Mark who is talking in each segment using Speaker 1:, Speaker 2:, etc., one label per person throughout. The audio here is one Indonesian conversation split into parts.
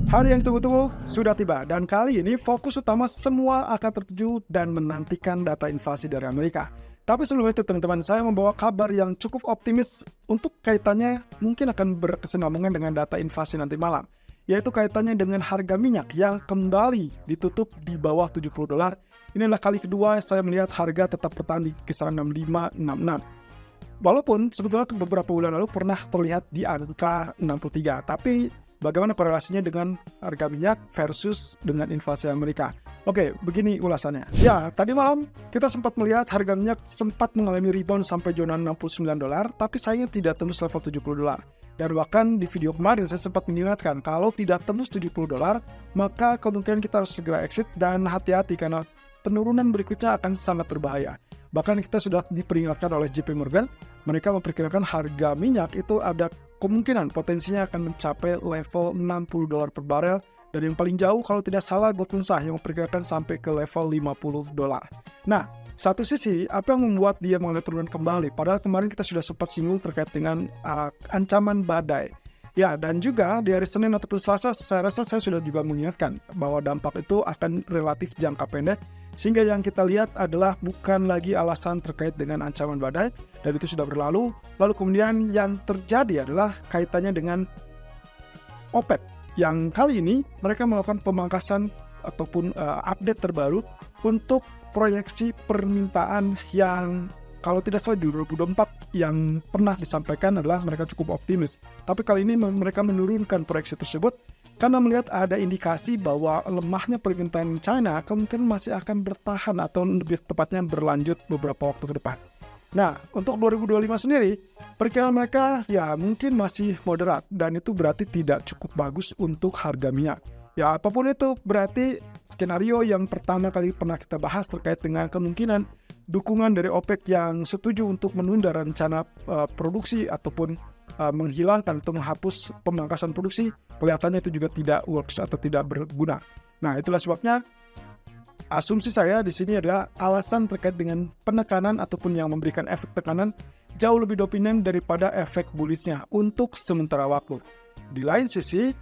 Speaker 1: Hari yang tunggu-tunggu sudah tiba dan kali ini fokus utama semua akan tertuju dan menantikan data inflasi dari Amerika. Tapi sebelum itu teman-teman, saya membawa kabar yang cukup optimis untuk kaitannya mungkin akan berkesinambungan dengan data inflasi nanti malam. Yaitu kaitannya dengan harga minyak yang kembali ditutup di bawah $70. Ini adalah kali kedua saya melihat harga tetap bertahan di kisaran 65-66. Walaupun sebetulnya beberapa bulan lalu pernah terlihat di angka 63, tapi bagaimana korelasinya dengan harga minyak versus dengan inflasi Amerika? Oke, begini ulasannya. Ya, tadi malam kita sempat melihat harga minyak sempat mengalami rebound sampai zona $69, tapi sayangnya tidak tembus level $70. Dan bahkan di video kemarin saya sempat mengingatkan, kalau tidak tembus $70, maka kemungkinan kita harus segera exit dan hati-hati karena penurunan berikutnya akan sangat berbahaya. Bahkan kita sudah diperingatkan oleh JP Morgan, mereka memperkirakan harga minyak itu ada kemungkinan potensinya akan mencapai level $60 per barel, dan yang paling jauh kalau tidak salah Goldman Sachs yang memperkirakan sampai ke level $50. Nah, satu sisi apa yang membuat dia mengalami penurunan kembali, padahal kemarin kita sudah sempat singgung terkait dengan ancaman badai. Ya, dan juga di hari Senin ataupun Selasa saya rasa saya sudah juga mengingatkan bahwa dampak itu akan relatif jangka pendek. Sehingga yang kita lihat adalah bukan lagi alasan terkait dengan ancaman badai, dan itu sudah berlalu. Lalu kemudian yang terjadi adalah kaitannya dengan OPEC, yang kali ini mereka melakukan pemangkasan ataupun update terbaru untuk proyeksi permintaan yang kalau tidak salah di 2024 yang pernah disampaikan adalah mereka cukup optimis. Tapi kali ini mereka menurunkan proyeksi tersebut karena melihat ada indikasi bahwa lemahnya permintaan China kemungkinan masih akan bertahan atau lebih tepatnya berlanjut beberapa waktu ke depan. Nah, untuk 2025 sendiri, perkiraan mereka ya mungkin masih moderat dan itu berarti tidak cukup bagus untuk harga minyak. Ya, apapun itu berarti skenario yang pertama kali pernah kita bahas terkait dengan kemungkinan dukungan dari OPEC yang setuju untuk menunda rencana produksi ataupun menghilangkan atau menghapus pemangkasan produksi, kelihatannya itu juga tidak works atau tidak berguna. Nah, itulah sebabnya asumsi saya di sini adalah alasan terkait dengan penekanan ataupun yang memberikan efek tekanan jauh lebih dominan daripada efek bullishnya untuk sementara waktu. Di lain sisi,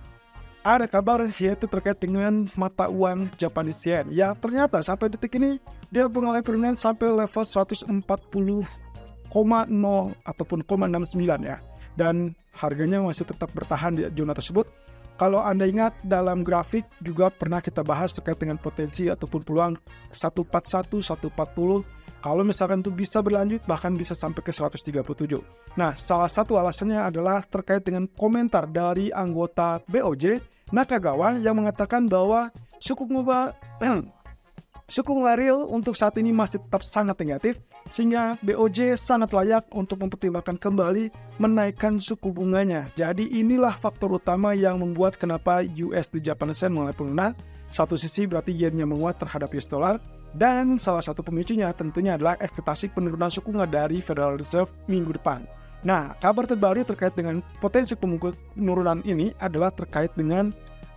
Speaker 1: ada kabar yaitu terkait dengan mata uang Japanese yen yang ternyata sampai detik ini dia mengalami penurunan sampai level 140,0 ataupun 0,69 ya. Dan harganya masih tetap bertahan di zona tersebut. Kalau Anda ingat dalam grafik juga pernah kita bahas terkait dengan potensi ataupun peluang 141, 140. Kalau misalkan itu bisa berlanjut bahkan bisa sampai ke 137. Nah, salah satu alasannya adalah terkait dengan komentar dari anggota BOJ Nakagawa yang mengatakan bahwa suku bunga real untuk saat ini masih tetap sangat negatif, sehingga BOJ sangat layak untuk mempertimbangkan kembali menaikkan suku bunganya. Jadi inilah faktor utama yang membuat kenapa USD Japanese Yen mengalami penurunan. Satu sisi berarti yennya menguat terhadap US dollar, dan salah satu pemicunya tentunya adalah ekspektasi penurunan suku bunga dari Federal Reserve minggu depan. Nah, kabar terbaru terkait dengan potensi penurunan ini adalah terkait dengan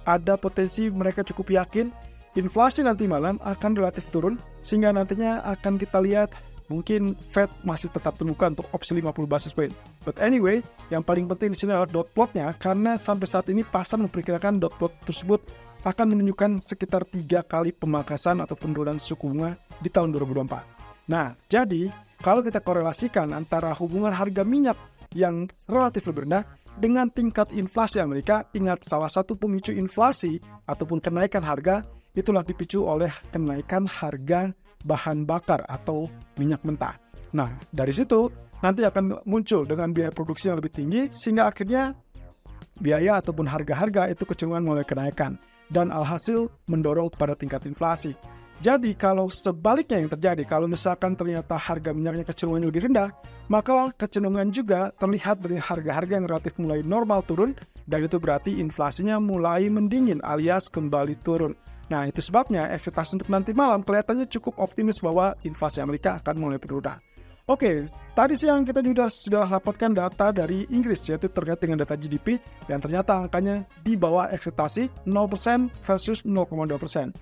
Speaker 1: ada potensi mereka cukup yakin inflasi nanti malam akan relatif turun, sehingga nantinya akan kita lihat mungkin Fed masih tetap terbuka untuk opsi 50 basis point. But anyway, yang paling penting di sini adalah dot plotnya, karena sampai saat ini pasar memperkirakan dot plot tersebut akan menunjukkan sekitar 3 kali pemangkasan atau penurunan suku bunga di tahun 2024. Nah, jadi kalau kita korelasikan antara hubungan harga minyak yang relatif lebih rendah dengan tingkat inflasi Amerika, ingat salah satu pemicu inflasi ataupun kenaikan harga itulah dipicu oleh kenaikan harga bahan bakar atau minyak mentah. Nah, dari situ nanti akan muncul dengan biaya produksi yang lebih tinggi, sehingga akhirnya biaya ataupun harga-harga itu kecenderungan mulai kenaikan dan alhasil mendorong kepada tingkat inflasi. Jadi kalau sebaliknya yang terjadi, kalau misalkan ternyata harga minyaknya kecenderungan lebih rendah, maka kecenderungan juga terlihat dari harga-harga yang relatif mulai normal turun, dan itu berarti inflasinya mulai mendingin alias kembali turun. Nah, itu sebabnya ekspektasi untuk nanti malam kelihatannya cukup optimis bahwa inflasi Amerika akan mulai penurunan. Oke, tadi siang kita juga sudah dapatkan data dari Inggris yaitu terkait dengan data GDP dan ternyata angkanya di bawah ekspektasi 0% versus 0,2%.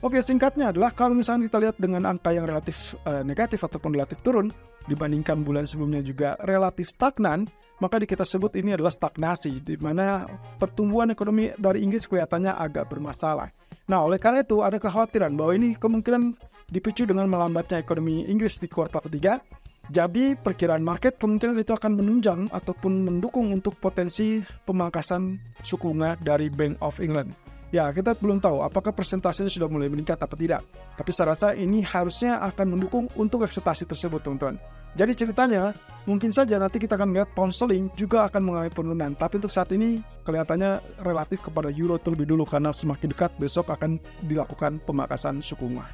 Speaker 1: Oke, singkatnya adalah kalau misalnya kita lihat dengan angka yang relatif negatif ataupun relatif turun dibandingkan bulan sebelumnya juga relatif stagnan, maka kita sebut ini adalah stagnasi, di mana pertumbuhan ekonomi dari Inggris kelihatannya agak bermasalah. Nah, oleh karena itu ada kekhawatiran bahwa ini kemungkinan dipicu dengan melambatnya ekonomi Inggris di kuartal ketiga. Jadi perkiraan market kemungkinan itu akan menunjang ataupun mendukung untuk potensi pemangkasan suku bunga dari Bank of England. Ya, kita belum tahu apakah persentasenya sudah mulai meningkat atau tidak. Tapi saya rasa ini harusnya akan mendukung untuk ekspektasi tersebut, teman-teman. Jadi ceritanya, mungkin saja nanti kita akan melihat pound sterling juga akan mengalami penurunan. Tapi untuk saat ini, kelihatannya relatif kepada euro terlebih dulu karena semakin dekat besok akan dilakukan pemangkasan suku bunga.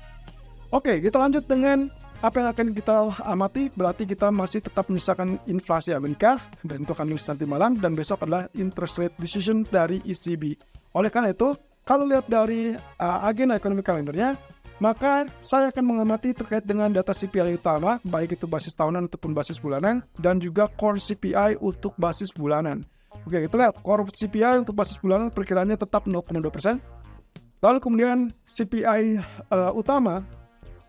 Speaker 1: Oke, kita lanjut dengan apa yang akan kita amati. Berarti kita masih tetap menyisakan inflasi Amerika, dan itu akan nulis nanti malam. Dan besok adalah interest rate decision dari ECB. Oleh karena itu, kalau lihat dari agenda ekonomi kalendernya, maka saya akan mengamati terkait dengan data CPI utama, baik itu basis tahunan ataupun basis bulanan, dan juga core CPI untuk basis bulanan. Oke, kita lihat core CPI untuk basis bulanan perkiraannya tetap 0,2%. Lalu kemudian CPI utama,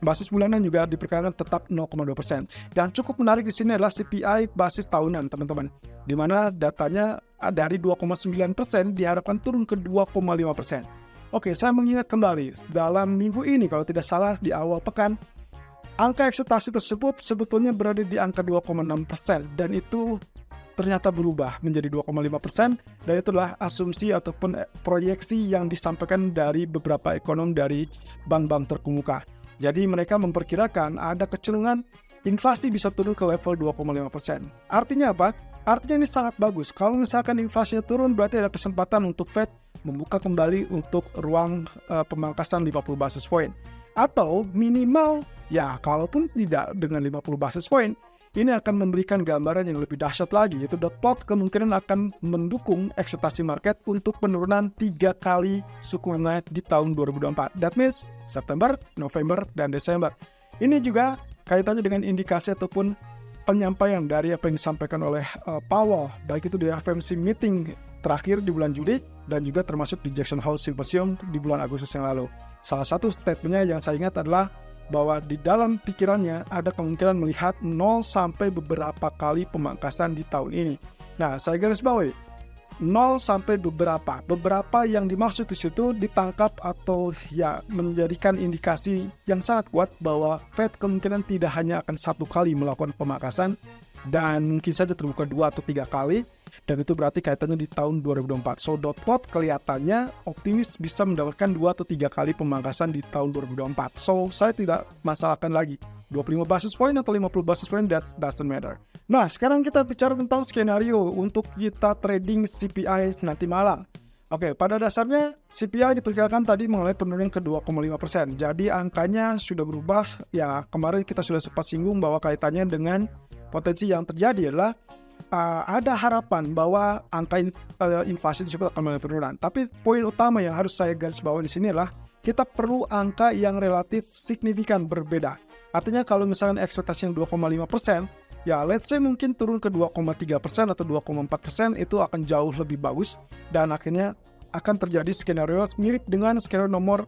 Speaker 1: basis bulanan juga diperkirakan tetap 0,2%. Dan cukup menarik di sini adalah CPI basis tahunan, teman-teman, di mana datanya dari 2,9% diharapkan turun ke 2,5%. Oke, saya mengingat kembali, dalam minggu ini kalau tidak salah di awal pekan, angka ekspektasi tersebut sebetulnya berada di angka 2,6%, dan itu ternyata berubah menjadi 2,5%, dan itulah asumsi ataupun proyeksi yang disampaikan dari beberapa ekonom dari bank-bank terkemuka. Jadi mereka memperkirakan ada kecenderungan inflasi bisa turun ke level 2,5%. Artinya apa? Artinya ini sangat bagus. Kalau misalkan inflasinya turun, berarti ada kesempatan untuk Fed membuka kembali untuk ruang pemangkasan 50 basis point. Atau minimal, ya kalaupun tidak dengan 50 basis point, ini akan memberikan gambaran yang lebih dahsyat lagi, yaitu dot plot kemungkinan akan mendukung ekspektasi market untuk penurunan 3 kali suku bunga di tahun 2024. That means September, November, dan Desember. Ini juga kaitannya dengan indikasi ataupun penyampaian dari apa yang disampaikan oleh Powell, baik itu di FOMC meeting terakhir di bulan Juli dan juga termasuk di Jackson Hole Symposium di bulan Agustus yang lalu. Salah satu statementnya yang saya ingat adalah bahwa di dalam pikirannya ada kemungkinan melihat 0 sampai beberapa kali pemangkasan di tahun ini. Nah, saya garis bawahi 0 sampai beberapa yang dimaksud di situ ditangkap atau ya menjadikan indikasi yang sangat kuat bahwa Fed kemungkinan tidak hanya akan 1 kali melakukan pemangkasan dan mungkin saja terbuka 2 atau 3 kali, dan itu berarti kaitannya di tahun 2024. So dot plot kelihatannya optimis bisa mendapatkan 2 atau 3 kali pemangkasan di tahun 2024. So saya tidak masalahkan lagi 25 basis point atau 50 basis point, that doesn't matter. Nah, sekarang kita bicara tentang skenario untuk kita trading CPI nanti malam. Oke, pada dasarnya CPI diperkirakan tadi mengalami penurunan ke 2,5%. Jadi angkanya sudah berubah. Ya, kemarin kita sudah sempat singgung bahwa kaitannya dengan potensi yang terjadi adalah ada harapan bahwa angka inflasi tersebut akan mengalami penurunan. Tapi poin utama yang harus saya garis bawahi di sini adalah kita perlu angka yang relatif signifikan berbeda. Artinya kalau misalkan ekspektasinya 2,5%, ya let's say mungkin turun ke 2,3% atau 2,4%, itu akan jauh lebih bagus. Dan akhirnya akan terjadi skenario mirip dengan skenario nomor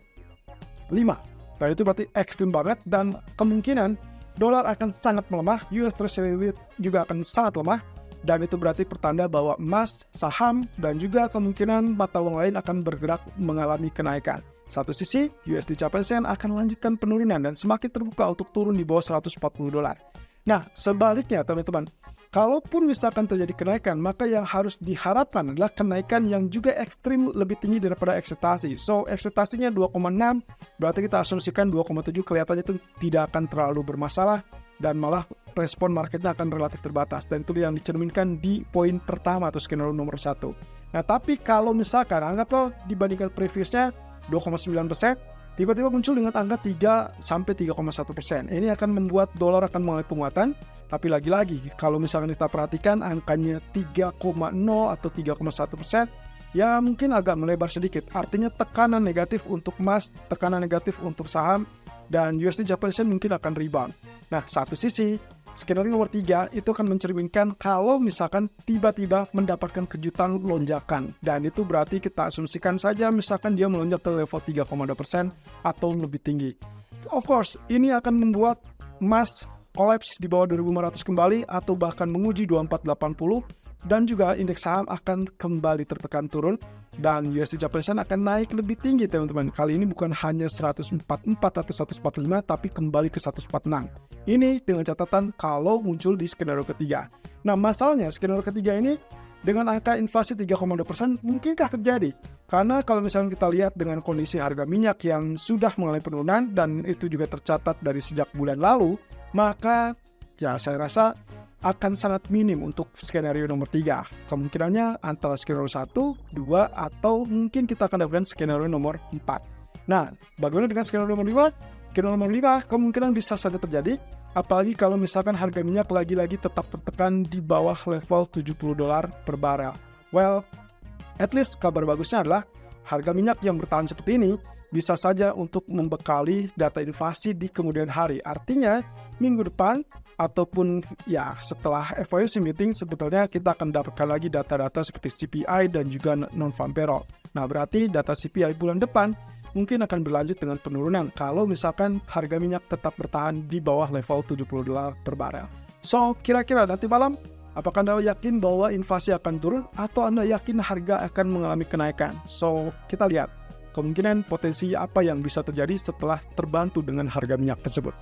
Speaker 1: 5. Dan itu berarti ekstrim banget, dan kemungkinan dolar akan sangat melemah, US Treasury rate juga akan sangat lemah. Dan itu berarti pertanda bahwa emas, saham, dan juga kemungkinan mata uang lain akan bergerak mengalami kenaikan. Satu sisi, USD Japanese Yen akan melanjutkan penurunan dan semakin terbuka untuk turun di bawah 140 dolar. Nah, sebaliknya teman-teman, kalaupun misalkan terjadi kenaikan, maka yang harus diharapkan adalah kenaikan yang juga ekstrim lebih tinggi daripada ekspektasi. So, ekspektasinya 2,6, berarti kita asumsikan 2,7 kelihatannya itu tidak akan terlalu bermasalah, dan malah respon marketnya akan relatif terbatas. Dan itu yang dicerminkan di poin pertama atau skenario nomor 1. Nah, tapi kalau misalkan anggaplah dibandingkan previousnya 2,9%, tiba-tiba muncul dengan angka 3-3,1%. Ini akan membuat dolar akan mengalami penguatan. Tapi lagi-lagi, kalau misalkan kita perhatikan angkanya 3,0 atau 3,1%, ya mungkin agak melebar sedikit. Artinya tekanan negatif untuk emas, tekanan negatif untuk saham, dan USD Japanese Yen mungkin akan rebound. Nah, satu sisi, skenario nomor 3 itu akan mencerminkan kalau misalkan tiba-tiba mendapatkan kejutan lonjakan. Dan itu berarti kita asumsikan saja misalkan dia melonjak ke level 3,2% atau lebih tinggi. Of course, ini akan membuat emas collapse di bawah 2.500 kembali atau bahkan menguji 2480, dan juga indeks saham akan kembali tertekan turun dan USD Japanese Yen akan naik lebih tinggi teman-teman. Kali ini bukan hanya 144 atau 145 tapi kembali ke 146. Ini dengan catatan kalau muncul di skenario ketiga. Nah, masalahnya skenario ketiga ini dengan angka inflasi 3,2% mungkinkah terjadi? Karena kalau misalnya kita lihat dengan kondisi harga minyak yang sudah mengalami penurunan dan itu juga tercatat dari sejak bulan lalu, maka ya saya rasa akan sangat minim untuk skenario nomor 3. Kemungkinannya antara skenario 1, 2, atau mungkin kita akan dapatkan skenario nomor 4. Nah, bagaimana dengan skenario nomor 5? Skenario nomor 5 kemungkinan bisa saja terjadi, apalagi kalau misalkan harga minyak lagi-lagi tetap tertekan di bawah level $70 per barel. Well, at least kabar bagusnya adalah harga minyak yang bertahan seperti ini bisa saja untuk membekali data inflasi di kemudian hari. Artinya, minggu depan ataupun ya setelah FOMC meeting sebetulnya kita akan dapatkan lagi data-data seperti CPI dan juga non-farm payroll. Nah, berarti data CPI bulan depan mungkin akan berlanjut dengan penurunan kalau misalkan harga minyak tetap bertahan di bawah level $70 per barel. So, kira-kira nanti malam apakah Anda yakin bahwa inflasi akan turun atau Anda yakin harga akan mengalami kenaikan? So, kita lihat kemungkinan potensi apa yang bisa terjadi setelah terbantu dengan harga minyak tersebut.